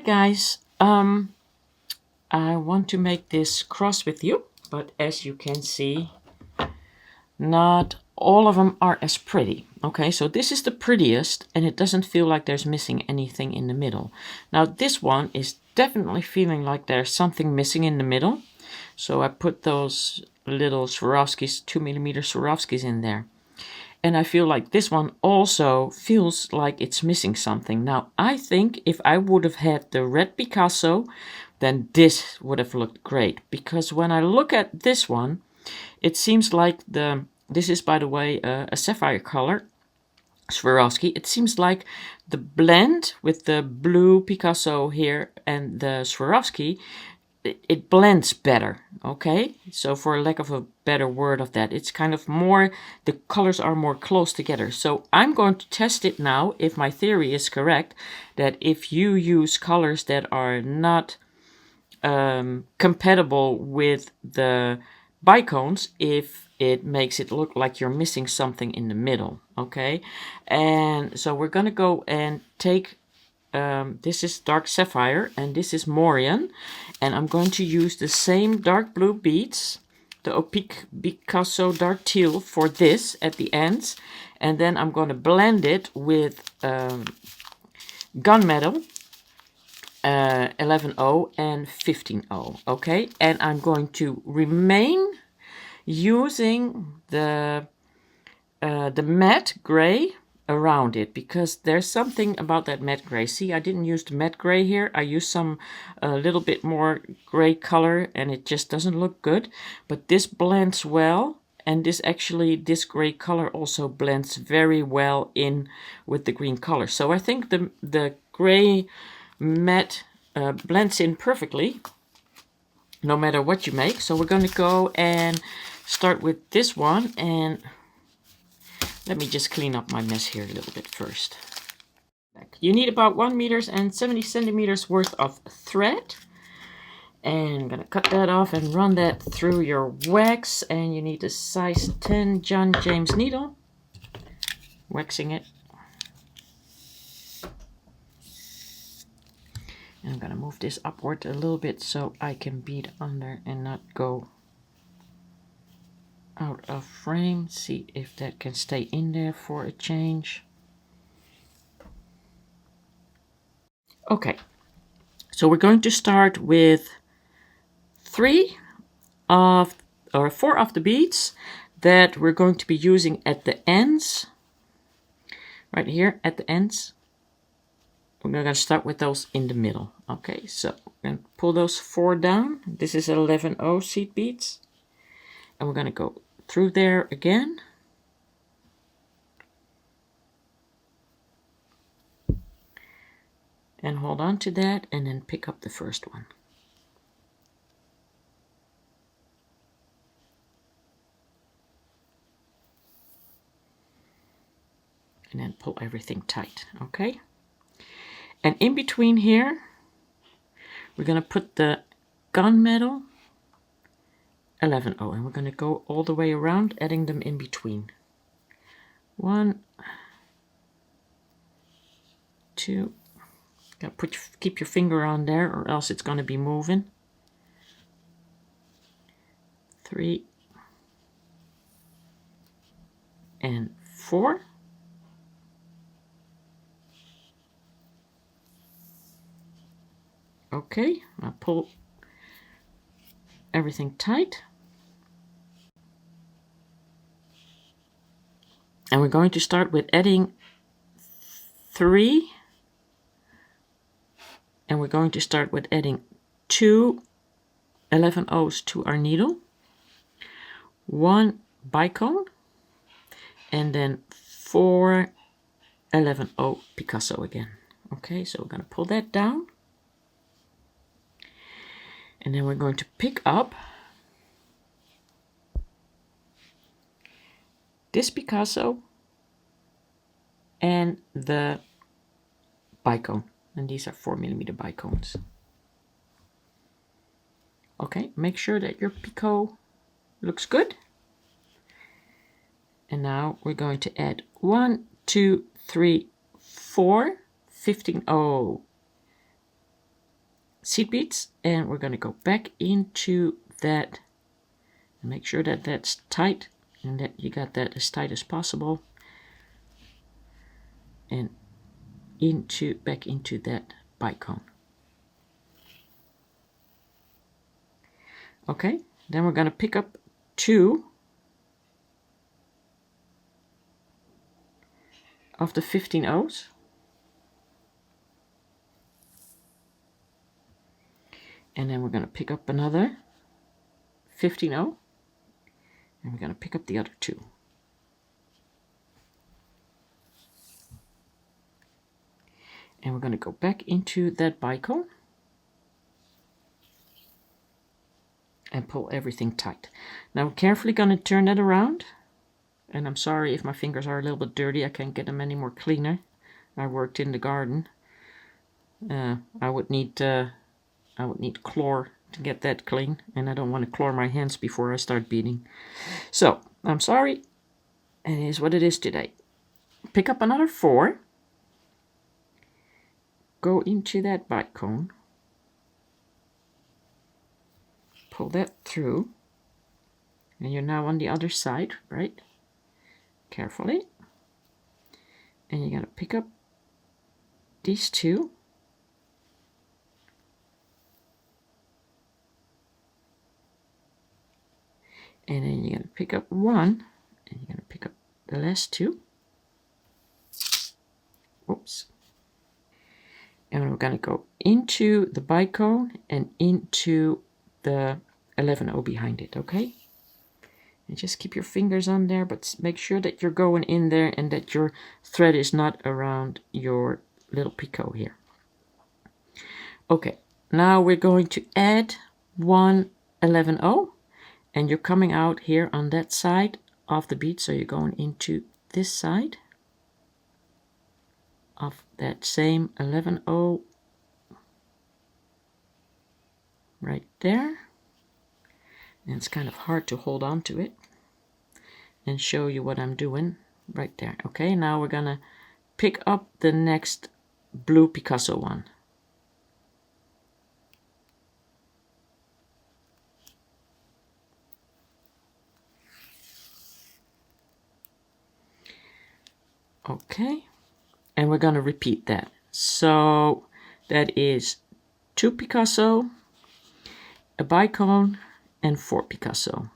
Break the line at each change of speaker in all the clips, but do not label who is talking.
Hi guys, I want to make this cross with you, but as you can see, not all of them are as pretty. Okay, so this is the prettiest and it doesn't feel like there's missing anything in the middle. Now this one is definitely feeling like there's something missing in the middle. So I put those little Swarovskis, 2mm Swarovskis in there. And I feel like this one also feels like it's missing something. Now, I think if I would have had the red Picasso, then this would have looked great. Because when I look at this one, it seems like this is, by the way, a sapphire color, Swarovski. It seems like the blend with the blue Picasso here and the Swarovski, it blends better. Okay, so for lack of a better word of that, it's kind of more, the colors are more close together. So I'm going to test it now, if my theory is correct, that if you use colors that are not compatible with the bicones, if it makes it look like you're missing something in the middle. Okay, and so we're gonna go and take this is dark sapphire and this is Morian, and I'm going to use the same dark blue beads, the Opaque Picasso dark teal, for this at the ends, and then I'm going to blend it with gunmetal 11O and 15O. Okay, and I'm going to remain using the matte gray around it, because there's something about that matte gray. See, I didn't use the matte gray here. I used some a little bit more gray color and it just doesn't look good. But this blends well, and this gray color also blends very well in with the green color. So I think the gray matte blends in perfectly no matter what you make. So we're going to go and start with this one, and let me just clean up my mess here a little bit first. You need about 1 meters worth of thread. And I'm going to cut that off and run that through your wax. And you need a size 10 John James needle. Waxing it. And I'm going to move this upward a little bit so I can bead under and not go out of frame. See if that can stay in there for a change. Okay, so we're going to start with 4 of the beads that we're going to be using at the ends, right here at the ends. We're going to start with those in the middle. Okay, so I'm going to pull those 4 down. This is 11O seed beads, and we're going to go through there again. And hold on to that, and then pick up the first one. And then pull everything tight, okay? And in between here, we're going to put the gunmetal 11O, and we're going to go all the way around, adding them in between. 1, 2, keep your finger on there or else it's going to be moving. 3 and 4. Okay, I'll pull everything tight. And we're going to start with adding 3. And we're going to start with adding 2 11Os to our needle. 1 bicone. And then 4 11O Picasso again. Okay, so we're going to pull that down. And then we're going to pick up this Picasso and the bicone. And these are 4mm bicones. Okay, make sure that your picot looks good. And now we're going to add 1, 2, 3, 4, 15O seed beads, and we're going to go back into that and make sure that that's tight and that you got that as tight as possible, and back into that bicone. Okay, then we're going to pick up 2 of the 15 O's, and then we're going to pick up another 15 O, and we're going to pick up the other 2. And we're going to go back into that bicone and pull everything tight. Now we're carefully going to turn that around, and I'm sorry if my fingers are a little bit dirty. I can't get them any more cleaner. I worked in the garden. I would need chlor to get that clean, and I don't want to chlor my hands before I start beading. So I'm sorry, it is what it is today. Pick up another 4, go into that bicone, pull that through, and you're now on the other side, right? Carefully, and you're going to pick up these 2, and then you're going to pick up 1, and you're going to pick up the last 2. Oops. And we're going to go into the bicone and into the 11O behind it, okay? And just keep your fingers on there, but make sure that you're going in there and that your thread is not around your little picot here. Okay, now we're going to add 1 11O, and you're coming out here on that side of the bead, so you're going into this side of that same 11O right there. And it's kind of hard to hold on to it and show you what I'm doing right there. Okay, now we're gonna pick up the next blue Picasso one. Okay, and we're gonna repeat that. So that is 2 Picasso, a bicone, and 4 Picasso.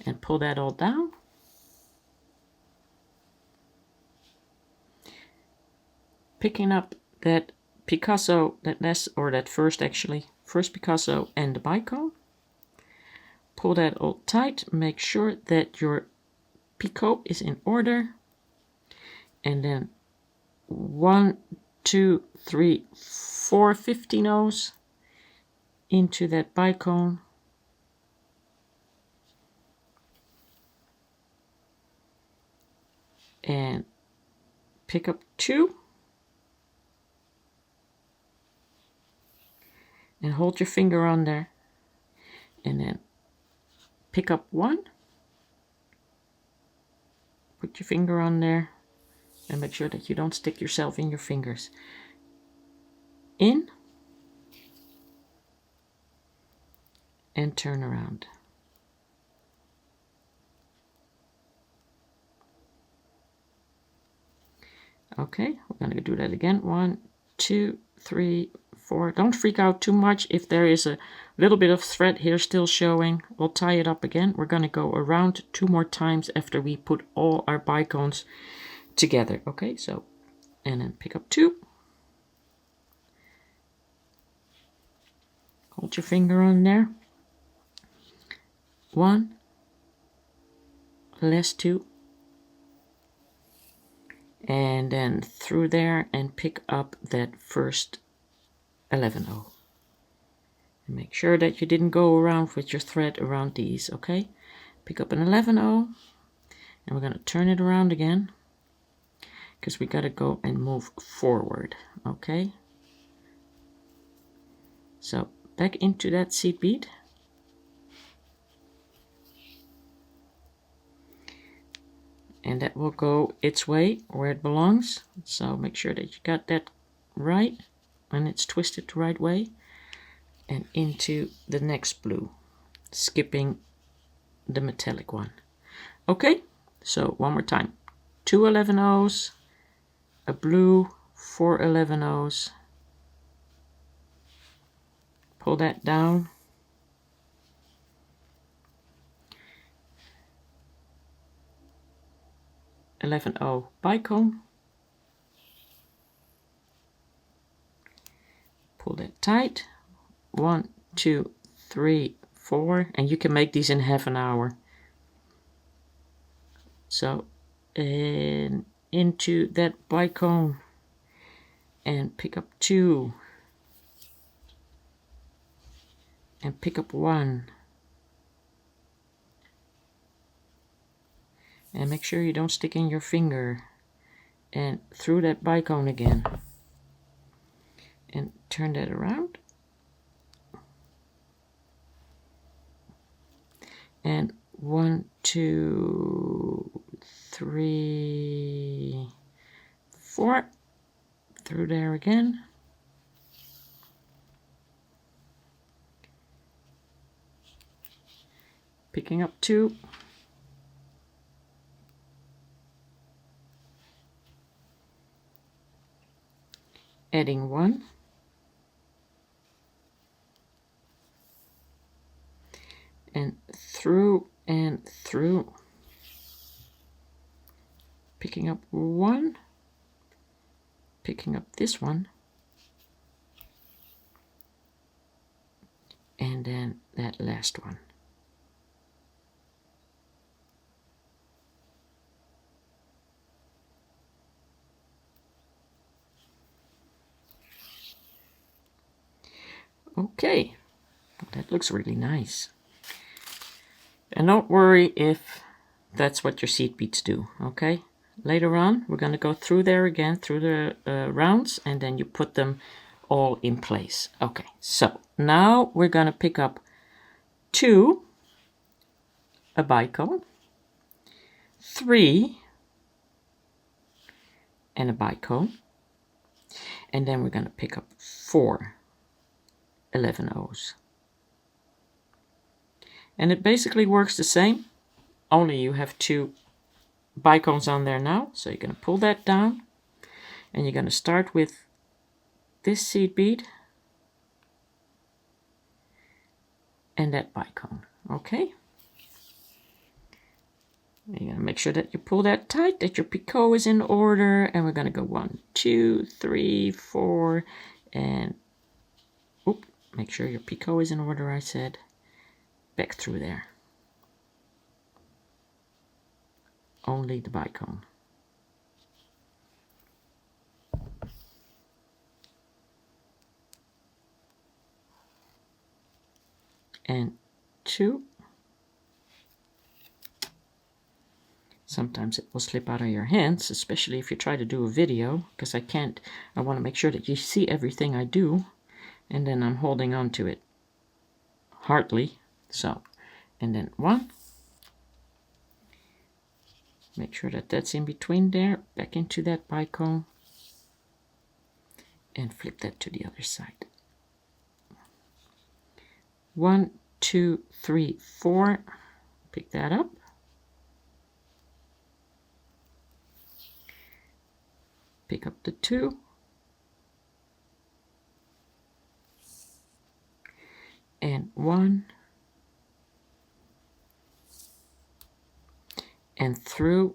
And pull that all down. Picking up that Picasso, that first Picasso and the bicone. Pull that all tight, make sure that your picot is in order, and then 1, 2, 3, 4 15 O's into that bicone, and pick up 2 and hold your finger on there, and then pick up 1, put your finger on there, and make sure that you don't stick yourself in your fingers. In and turn around. Okay, we're going to do that again. 1, 2, 3, 4. Don't freak out too much if there is a little bit of thread here still showing. We'll tie it up again. We're going to go around 2 more times after we put all our bicones together. Okay, so, and then pick up 2. Hold your finger on there. 1, last 2. And then through there and pick up that first 11O. And make sure that you didn't go around with your thread around these, okay? Pick up an 11O, and we're going to turn it around again because we got to go and move forward, okay? So back into that seed bead. And that will go its way where it belongs. So make sure that you got that right. and it's twisted the right way, and into the next blue, skipping the metallic one. Okay, so one more time. 2 11-0s, a blue, 4 11-0s, pull that down, (11-0) bicone, pull that tight, 1 2 3 4, and you can make these in half an hour. So, and into that bicone, and pick up 2, and pick up 1, and make sure you don't stick in your finger, and through that bicone again, and turn that around, and 1 2 3 4, through there again, picking up 2, adding 1, and through, picking up 1, picking up this one, and then that last one. Okay, that looks really nice. And don't worry if that's what your seed beads do, okay? Later on, we're going to go through there again, through the rounds, and then you put them all in place. Okay, so now we're going to pick up 2, a bicone, 3, and a bicone, and then we're going to pick up 4 11-0s. And it basically works the same, only you have 2 bicones on there now. So you're going to pull that down, and you're going to start with this seed bead and that bicone. Okay, you're going to make sure that you pull that tight, that your picot is in order, and we're going to go 1 2 3 4, and make sure your picot is in order, I said, back through there, only the bicone. And 2. Sometimes it will slip out of your hands, especially if you try to do a video, because I want to make sure that you see everything I do, and then I'm holding on to it hardly. So, and then 1. Make sure that that's in between there, back into that bicone, and flip that to the other side. 1 2 3 4, pick that up, pick up the 2, and 1, and through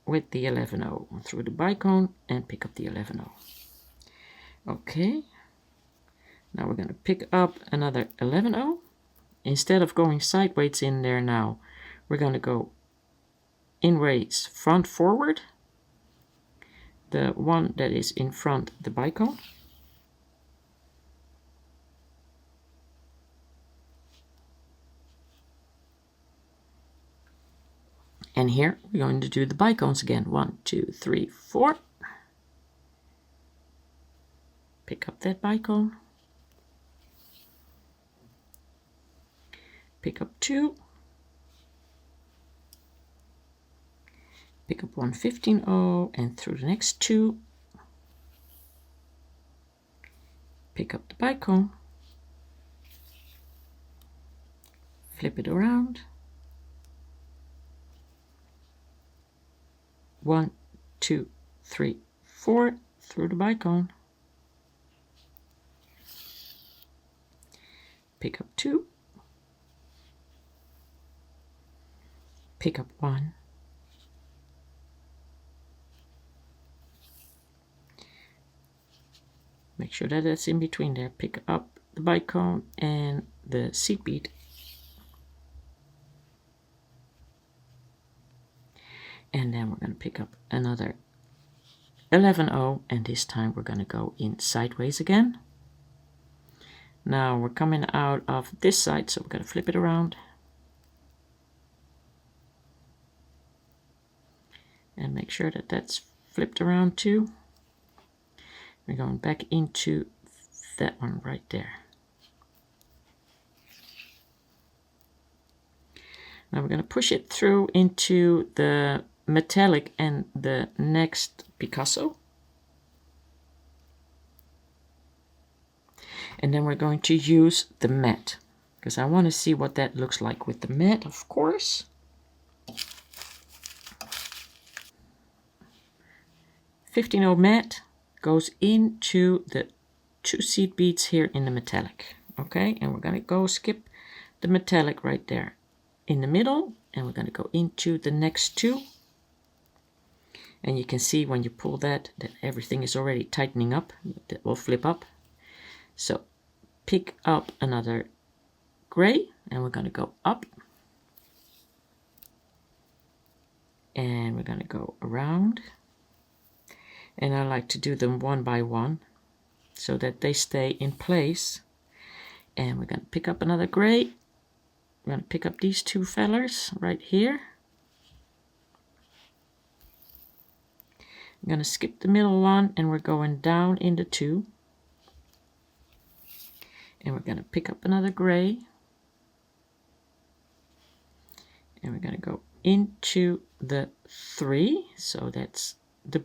with the 11-0, through the bicone, and pick up the 11-0. Okay, now we're going to pick up another 11-0. Instead of going sideways in there now, we're going to go inways, front forward, the one that is in front, the bicone. And here we're going to do the bicones again. 1 2 3 4. Pick up that bicone. Pick up 2. Pick up 1 15-0, and through the next 2. Pick up the bicone, flip it around. 1, 2, 3, 4 through the bicone. Pick up 2. Pick up 1. Make sure that it's in between there. Pick up the bicone and the seed bead. And then we're going to pick up another 11-0, and this time we're going to go in sideways again. Now we're coming out of this side, so we're going to flip it around. And make sure that that's flipped around too. We're going back into that one right there. Now we're going to push it through into the metallic and the next Picasso. And then we're going to use the matte, because I want to see what that looks like with the matte, of course. 15-0 matte goes into the 2 seed beads here in the metallic. Okay, and we're going to go skip the metallic right there in the middle, and we're going to go into the next 2. And you can see when you pull that everything is already tightening up. That will flip up. So pick up another gray, and we're going to go up. And we're going to go around. And I like to do them one by one so that they stay in place. And we're going to pick up another gray. We're going to pick up these 2 fellers right here. I'm going to skip the middle one, and we're going down into 2. And we're going to pick up another gray. And we're going to go into the 3. So that's the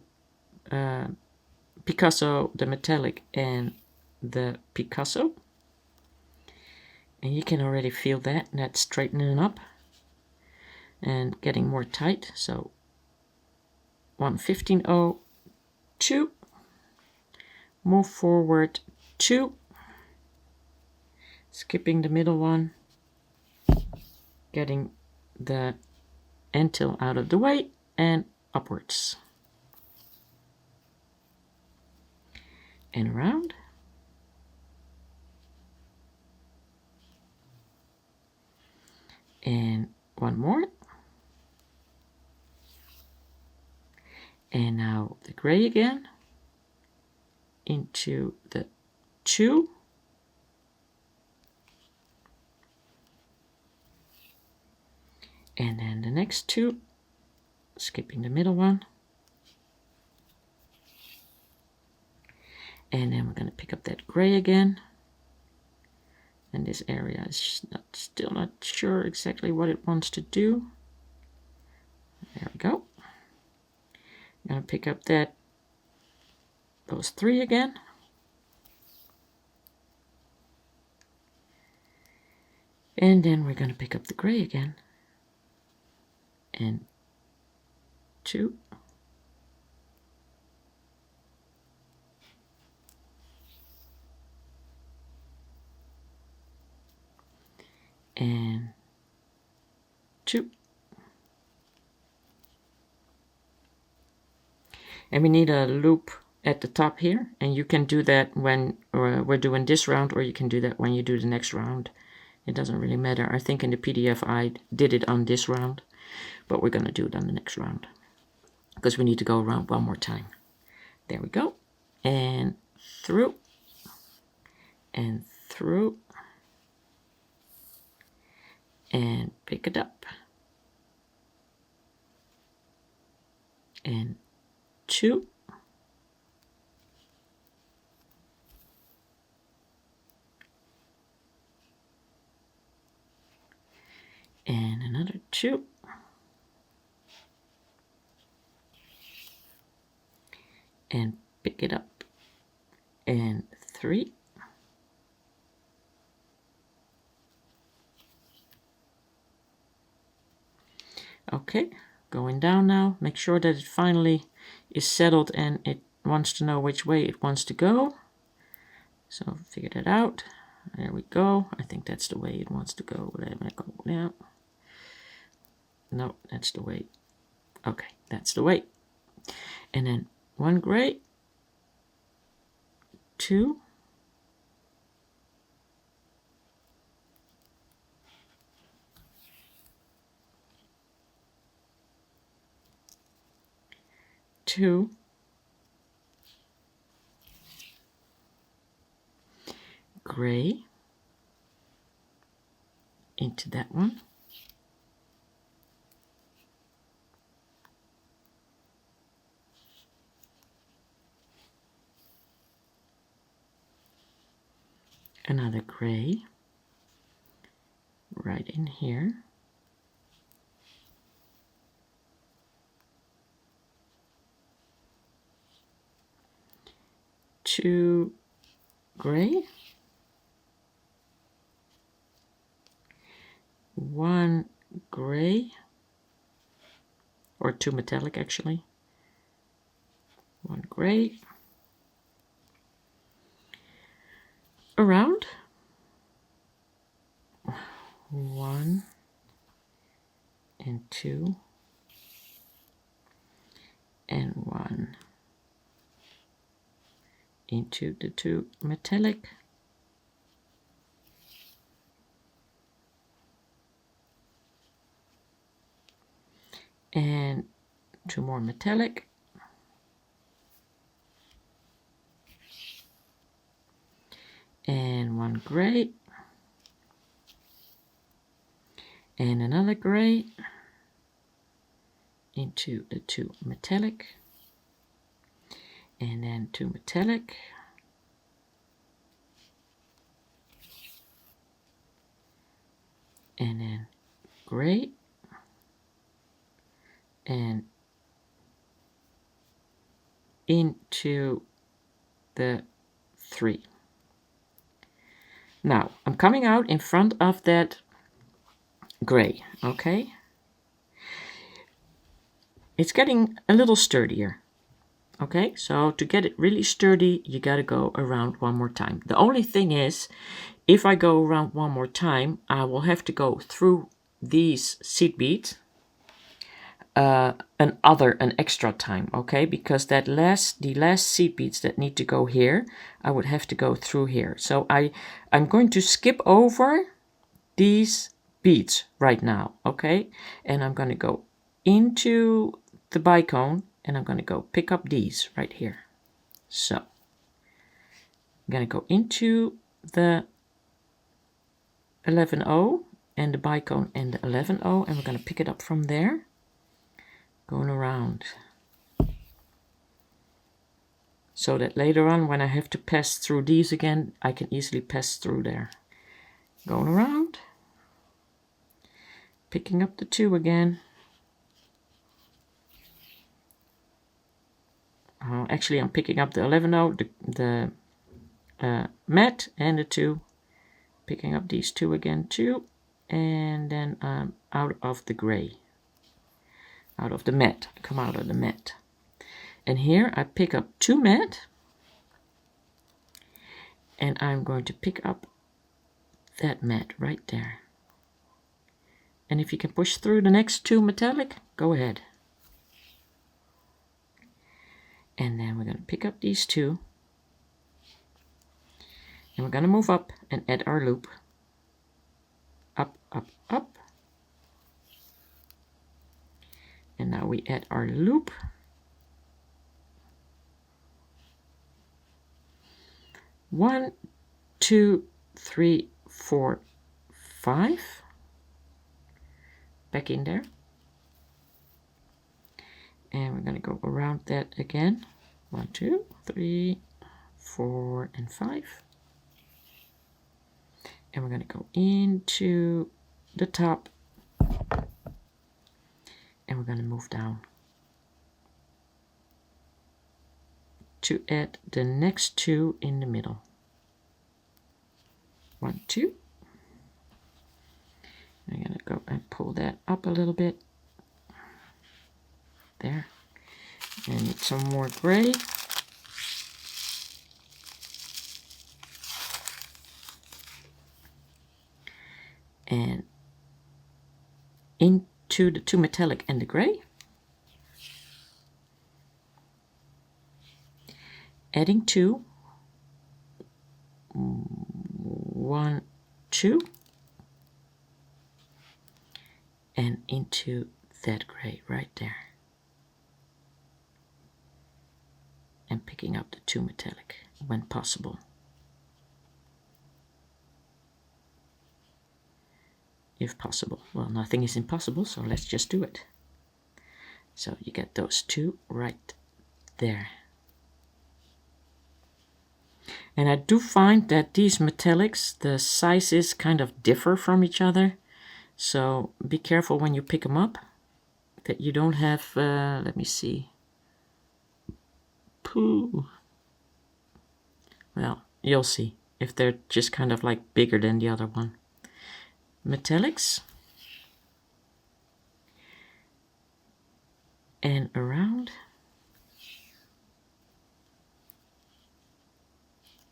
Picasso, the metallic, and the Picasso. And you can already feel that's straightening up and getting more tight. So 115-0, 2, move forward 2, skipping the middle one, getting the end till out of the way and upwards and around. And one more. And now the gray again into the 2. And then the next 2, skipping the middle one. And then we're going to pick up that gray again. And this area is still not sure exactly what it wants to do. There we go. I'm going to pick up those 3 again. And then we're going to pick up the gray again. And 2. And 2. And we need a loop at the top here, and you can do that when we're doing this round, or you can do that when you do the next round. It doesn't really matter. I think in the PDF I did it on this round, but we're going to do it on the next round because we need to go around one more time. There we go. And through, and through, and pick it up, and 2, and another 2, and pick it up, and 3, Okay, going down now. Make sure that it finally is settled and it wants to know which way it wants to go. So figure that out. There we go. I think that's the way it wants to go. Let me go now. No, that's the way. Okay, that's the way. And then 1 gray, 2, 2, gray into that one, another gray right in here, two gray, 1 gray, or 2 metallic actually, 1 gray, around, 1 and 2, and 1 into the 2 metallic, and 2 more metallic, and 1 gray, and another gray into the 2 metallic, and then 2 metallic, and then gray, and into the 3. Now I'm coming out in front of that gray, okay? It's getting a little sturdier. Okay, so to get it really sturdy, you gotta go around 1 more time. The only thing is, if I go around 1 more time, I will have to go through these seed beads an extra time, okay? Because the last seed beads that need to go here, I would have to go through here. So I'm going to skip over these beads right now, okay? And I'm gonna go into the bicone and I'm gonna go pick up these right here. So I'm gonna go into the 11O and the bicone and the 11O, and we're gonna pick it up from there, going around, so that later on when I have to pass through these again, I can easily pass through there. Going around, picking up the 2 again. Actually, I'm picking up the 11O, the mat, and the 2, picking up these 2 again too, and then I'm out of the gray, out of the mat, come out of the mat. And here I pick up 2 mat, and I'm going to pick up that mat right there. And if you can push through the next 2 metallic, go ahead. And then we're going to pick up these 2, and we're going to move up and add our loop. Up, up, up. And now we add our loop. One, 2, 3, 4, 5. Back in there. And we're going to go around that again. 1, 2, 3, 4, and 5. And we're going to go into the top. And we're going to move down to add the next 2 in the middle. 1, 2. I'm going to go and pull that up a little bit. there. And some more gray. And into the two metallic and the gray. Adding 2. 1, 2. And into that gray right there. And picking up the 2 metallic when possible. If possible. Well, nothing is impossible, so let's just do it. So you get those 2 right there. And I do find that these metallics, the sizes kind of differ from each other. So be careful when you pick them up that you don't have, let me see. Pooh. Well, you'll see if they're just kind of like bigger than the other one. Metallics. And around.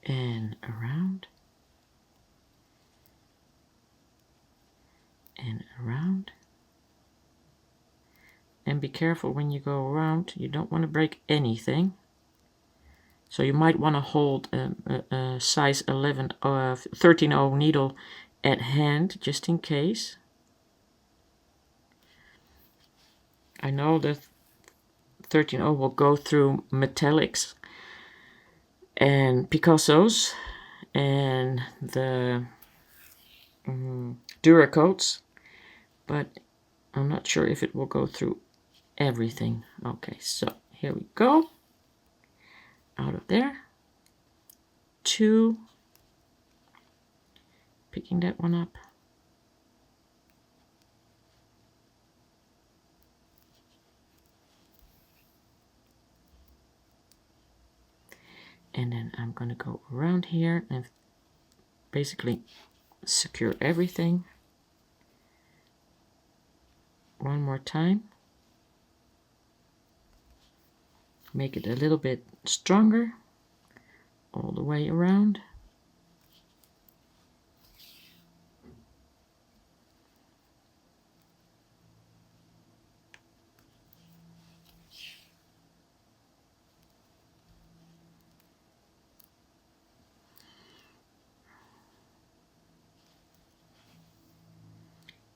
And around. And around. And be careful when you go around. You don't want to break anything. So you might want to hold a size 11 or 13.0 needle at hand, just in case. I know that 13.0 will go through metallics and Picassos and the Duracoats, but I'm not sure if it will go through everything. Okay, so here we go. Out of there. 2. Picking that one up. And then I'm going to go around here and basically secure everything. One more time. Make it a little bit stronger all the way around.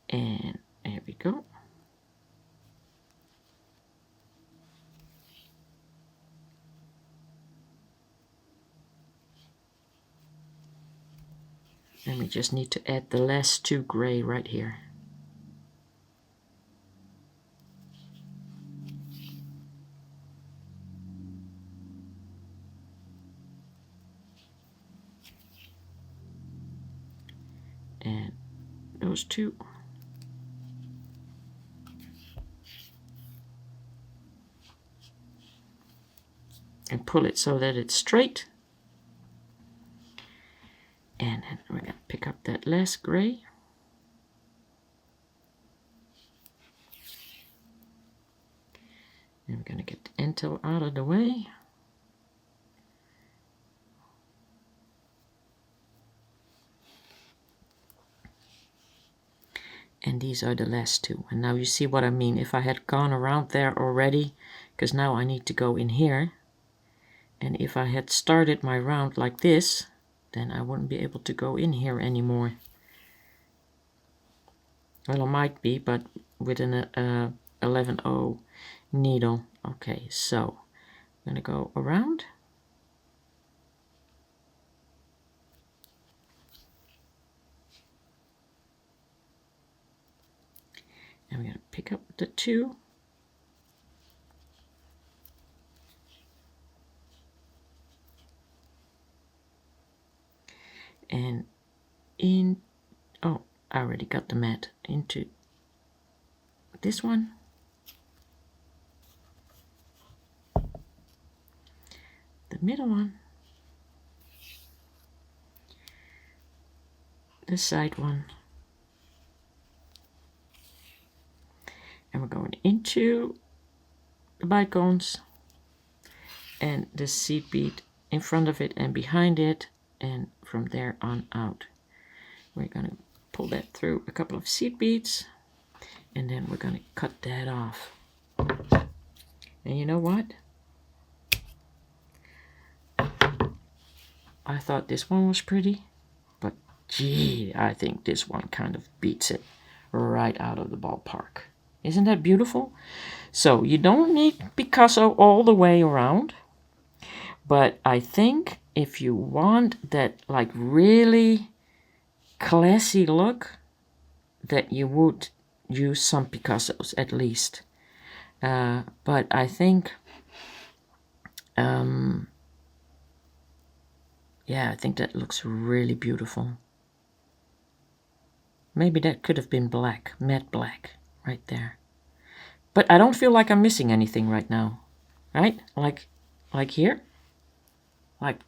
And there we go. And we just need to add the last 2 gray right here. And those 2. And pull it so that it's straight. And then we're going to pick up that last gray. And we're going to get the end tail out of the way. And these are the last 2. And now you see what I mean. If I had gone around there already, because now I need to go in here. And if I had started my round like this, then I wouldn't be able to go in here anymore. Well, I might be, but with an 11.0 needle. Okay, so I'm going to go around. And we're going to pick up the 2. And in, oh, I already got the mat into this one. The middle one. The side one. And we're going into the bicones and the seed bead in front of it and behind it, and from there on out. We're going to pull that through a couple of seed beads, and then we're going to cut that off. And you know what? I thought this one was pretty, but gee, I think this one kind of beats it right out of the ballpark. Isn't that beautiful? So you don't need Picasso all the way around, but I think if you want that like really classy look, that you would use some Picassos at least. But I think, yeah, I think that looks really beautiful. Maybe that could have been black, matte black, right there. But I don't feel like I'm missing anything right now, right? Like here? Like,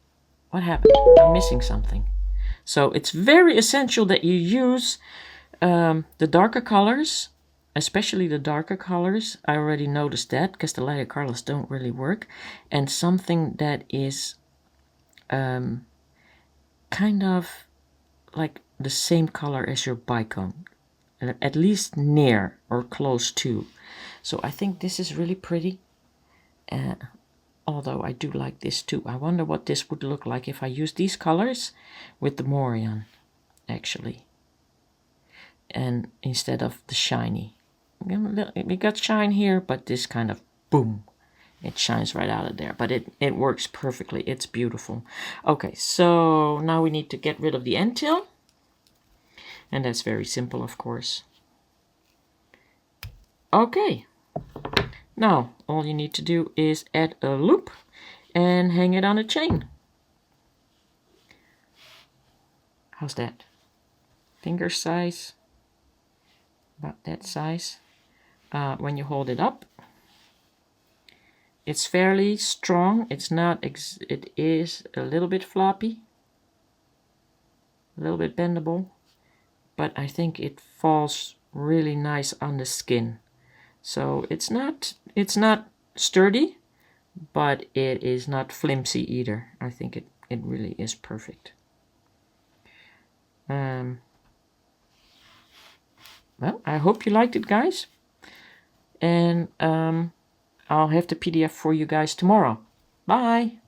what happened? I'm missing something. So it's very essential that you use the darker colors, especially the darker colors. I already noticed that because the lighter colors don't really work. And something that is kind of like the same color as your bicone, at least near or close to. So I think this is really pretty. Although I do like this too. I wonder what this would look like if I use these colors with the Morion, actually. And instead of the shiny. We got shine here, but this kind of boom. It shines right out of there. But it works perfectly. It's beautiful. Okay, so now we need to get rid of the end tail. And that's very simple, of course. Okay. Now, all you need to do is add a loop and hang it on a chain. How's that? Finger size. About that size. When you hold it up, it's fairly strong. It's not, it is a little bit floppy. A little bit bendable. But I think it falls really nice on the skin. So it's not sturdy, but it is not flimsy either. I think it really is perfect. Well, I hope you liked it, guys. And I'll have the PDF for you guys tomorrow. Bye!